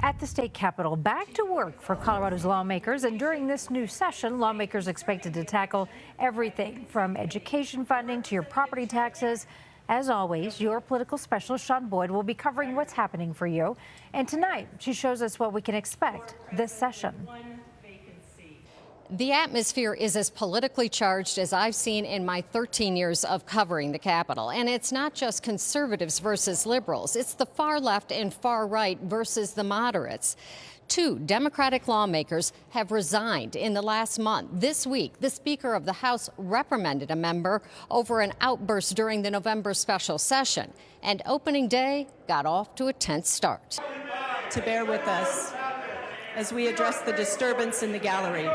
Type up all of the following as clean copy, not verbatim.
At the state capitol, back to work for Colorado's lawmakers. And during this new session, lawmakers expected to tackle everything from education funding to your property taxes. As always, your political specialist, Sean Boyd, will be covering what's happening for you. And tonight, she shows us what we can expect this session. The atmosphere is as politically charged as I've seen in my 13 years of covering the Capitol. And it's not just conservatives versus liberals. It's the far left and far right versus the moderates. Two Democratic lawmakers have resigned in the last month. This week, the Speaker of the House reprimanded a member over an outburst during the November special session. And opening day got off to a tense start. To bear with us as we address the disturbance in the gallery.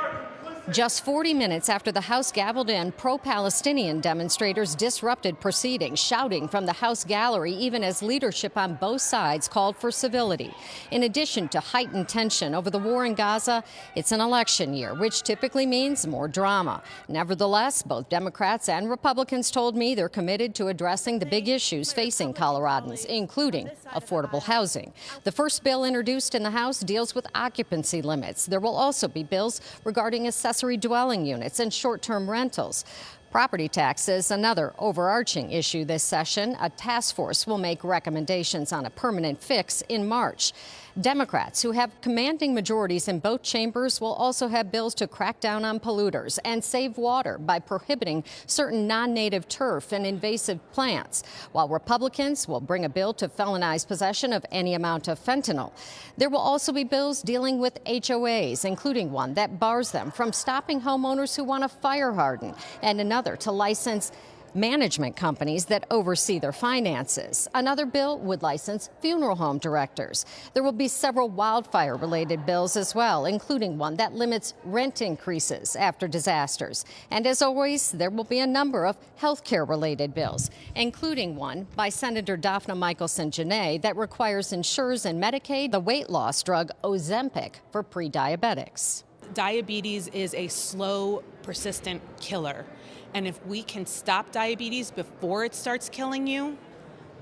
Just 40 minutes after the House gavelled in, pro-Palestinian demonstrators disrupted proceedings, shouting from the House gallery even as leadership on both sides called for civility. In addition to heightened tension over the war in Gaza, it's an election year, which typically means more drama. Nevertheless, both Democrats and Republicans told me they're committed to addressing the big issues facing Coloradans, including affordable housing. The first bill introduced in the House deals with occupancy limits. There will also be bills regarding accessory dwelling units and short-term rentals. Property taxes, another overarching issue this session. A task force will make recommendations on a permanent fix in March. Democrats, who have commanding majorities in both chambers, will also have bills to crack down on polluters and save water by prohibiting certain non-native turf and invasive plants, while Republicans will bring a bill to felonize possession of any amount of fentanyl. There will also be bills dealing with HOAs, including one that bars them from stopping homeowners who want to fire harden, and another to license management companies that oversee their finances. Another bill would license funeral home directors. There will be several wildfire-related bills as well, including one that limits rent increases after disasters. And as always, there will be a number of health care-related bills, including one by Senator Daphne Michaelson-Jeannet that requires insurers and Medicaid the weight loss drug Ozempic for pre-diabetics. Diabetes is a slow, persistent killer. And if we can stop diabetes before it starts killing you,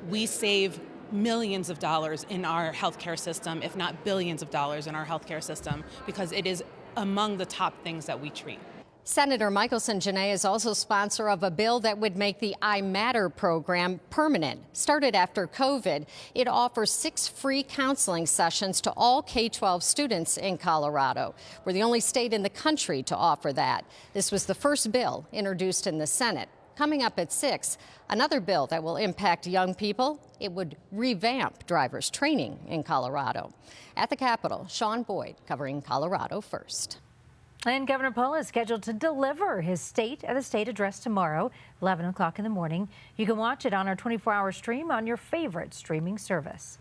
we save millions of dollars in our healthcare system, if not billions of dollars in our healthcare system, because it is among the top things that we treat. Senator Michaelson-Jeannet is also sponsor of a bill that would make the I Matter program permanent. Started after COVID, it offers 6 free counseling sessions to all K-12 students in Colorado. We're the only state in the country to offer that. This was the first bill introduced in the Senate. Coming up at 6, another bill that will impact young people. It would revamp drivers' training in Colorado. At the Capitol, Sean Boyd covering Colorado First. And Governor Paul is scheduled to deliver his State of the State address tomorrow, 11 o'clock in the morning. You can watch it on our 24-hour stream on your favorite streaming service.